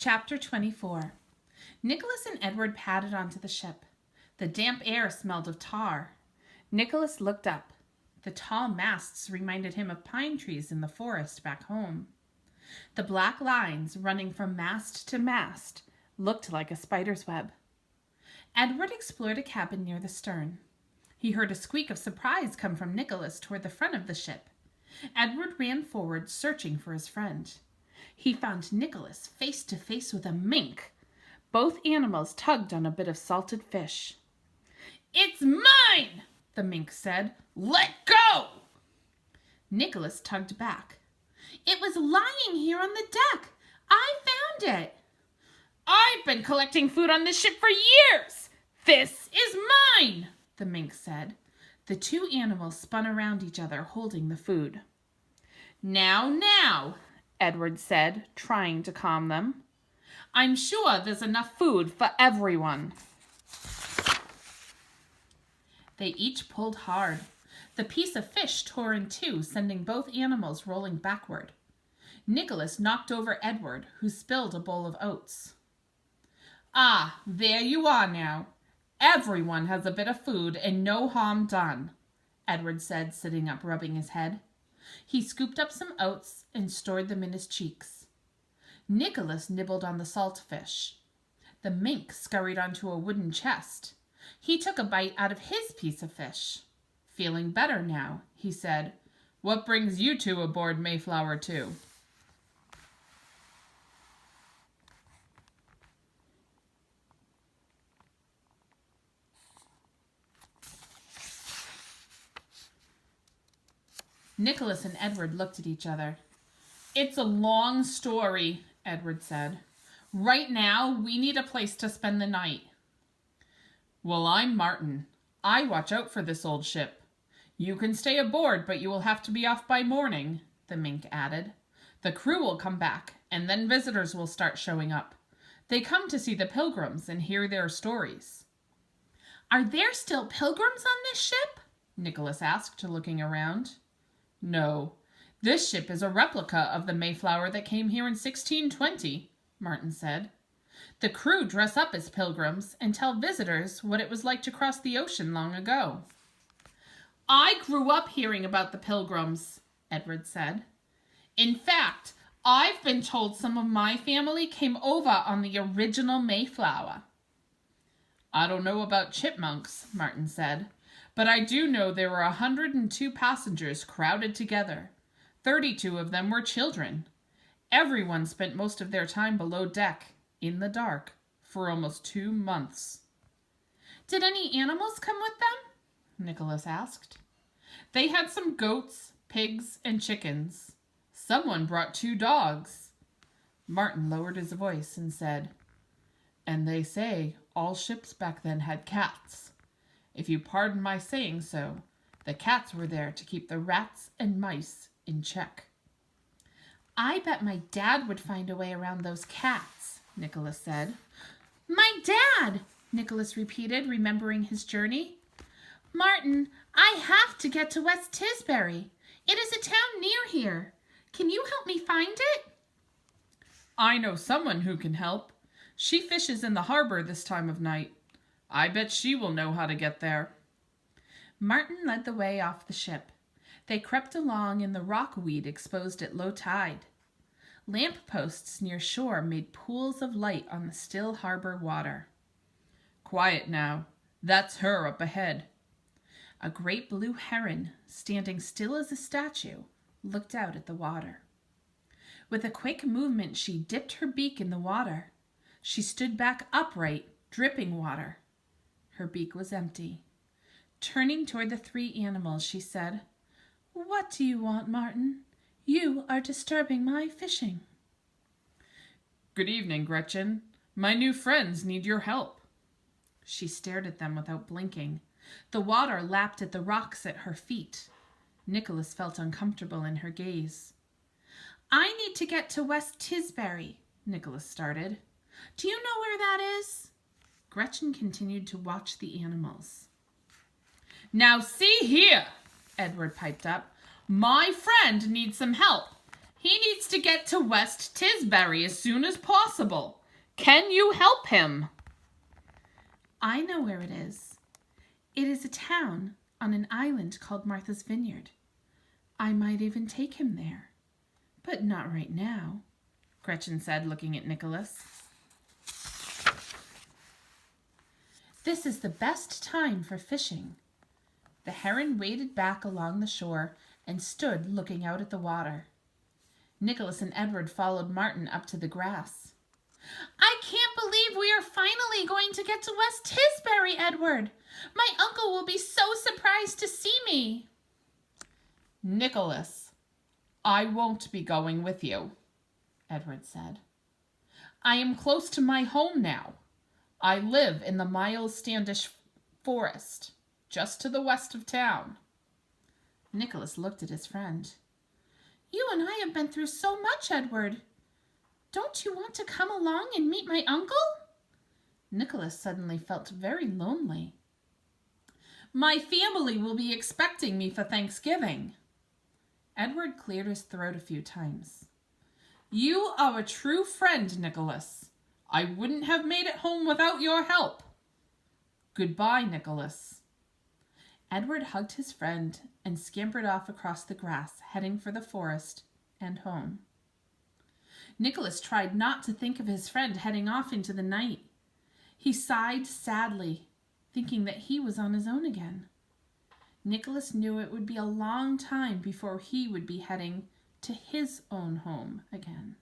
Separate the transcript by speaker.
Speaker 1: Chapter 24. Nicholas and Edward padded onto the ship. The damp air smelled of tar. Nicholas looked up. The tall masts reminded him of pine trees in the forest back home. The black lines running from mast to mast looked like a spider's web. Edward explored a cabin near the stern. He heard a squeak of surprise come from Nicholas toward the front of the ship. Edward ran forward, searching for his friend. He found Nicholas face to face with a mink. Both animals tugged on a bit of salted fish. "It's mine," the mink said. "Let go!" Nicholas tugged back. "It was lying here on the deck. I found it." "I've been collecting food on this ship for years. This is mine," the mink said. The two animals spun around each other, holding the food. Now, Edward said, trying to calm them. "I'm sure there's enough food for everyone." They each pulled hard. The piece of fish tore in two, sending both animals rolling backward. Nicholas knocked over Edward, who spilled a bowl of oats. "Ah, there you are now. Everyone has a bit of food and no harm done," Edward said, sitting up, rubbing his head. He scooped up some oats and stored them in his cheeks. Nicholas nibbled on the salt fish. The mink scurried onto a wooden chest. He took a bite out of his piece of fish. "Feeling better now," he said. "What brings you two aboard Mayflower 2? Nicholas and Edward looked at each other. "It's a long story," Edward said. "Right now, we need a place to spend the night." "Well, I'm Martin. I watch out for this old ship. You can stay aboard, but you will have to be off by morning," the mink added. "The crew will come back, and then visitors will start showing up. They come to see the pilgrims and hear their stories." "Are there still pilgrims on this ship?" Nicholas asked, looking around. "No. This ship is a replica of the Mayflower that came here in 1620, Martin said. "The crew dress up as pilgrims and tell visitors what it was like to cross the ocean long ago." "I grew up hearing about the pilgrims," Edward said. "In fact, I've been told some of my family came over on the original Mayflower." "I don't know about chipmunks," Martin said, "but I do know there were 102 passengers crowded together. 32 of them were children. Everyone spent most of their time below deck, in the dark, for almost 2 months. "Did any animals come with them?" Nicholas asked. "They had some goats, pigs, and chickens. Someone brought 2 dogs. Martin lowered his voice and said, "And they say all ships back then had cats. If you pardon my saying so, the cats were there to keep the rats and mice in check." "I bet my dad would find a way around those cats," Nicholas said. "My dad," Nicholas repeated, remembering his journey. "Martin, I have to get to West Tisbury. It is a town near here. Can you help me find it?" "I know someone who can help. She fishes in the harbor this time of night. I bet she will know how to get there." Martin led the way off the ship. They crept along in the rockweed exposed at low tide. Lamp posts near shore made pools of light on the still harbor water. "Quiet now. That's her up ahead." A great blue heron, standing still as a statue, looked out at the water. With a quick movement, she dipped her beak in the water. She stood back upright, dripping water. Her beak was empty. Turning toward the 3 animals, she said, "What do you want, Martin? You are disturbing my fishing." "Good evening, Gretchen. My new friends need your help." She stared at them without blinking. The water lapped at the rocks at her feet. Nicholas felt uncomfortable in her gaze. "I need to get to West Tisbury," Nicholas started. "Do you know where that is?" Gretchen continued to watch the animals. "Now see here," Edward piped up. "My friend needs some help, He needs to get to West Tisbury as soon as possible. Can you help him? I know where it is. It is a town on an island called Martha's Vineyard. I might even take him there, but not right now, Gretchen said, looking at Nicholas. This is the best time for fishing. The heron waded back along the shore and stood looking out at the water. Nicholas and Edward followed Martin up to the grass. I can't believe we are finally going to get to West Tisbury, Edward. My uncle will be so surprised to see me. Nicholas, I won't be going with you, Edward said. I am close to my home now. I live in the Miles Standish Forest, just to the west of town. Nicholas looked at his friend. You and I have been through so much, Edward. Don't you want to come along and meet my uncle? Nicholas suddenly felt very lonely. My family will be expecting me for Thanksgiving. Edward cleared his throat a few times. You are a true friend, Nicholas. I wouldn't have made it home without your help. Goodbye, Nicholas. Edward hugged his friend and scampered off across the grass, heading for the forest and home. Nicholas tried not to think of his friend heading off into the night. He sighed sadly, thinking that he was on his own again. Nicholas knew it would be a long time before he would be heading to his own home again.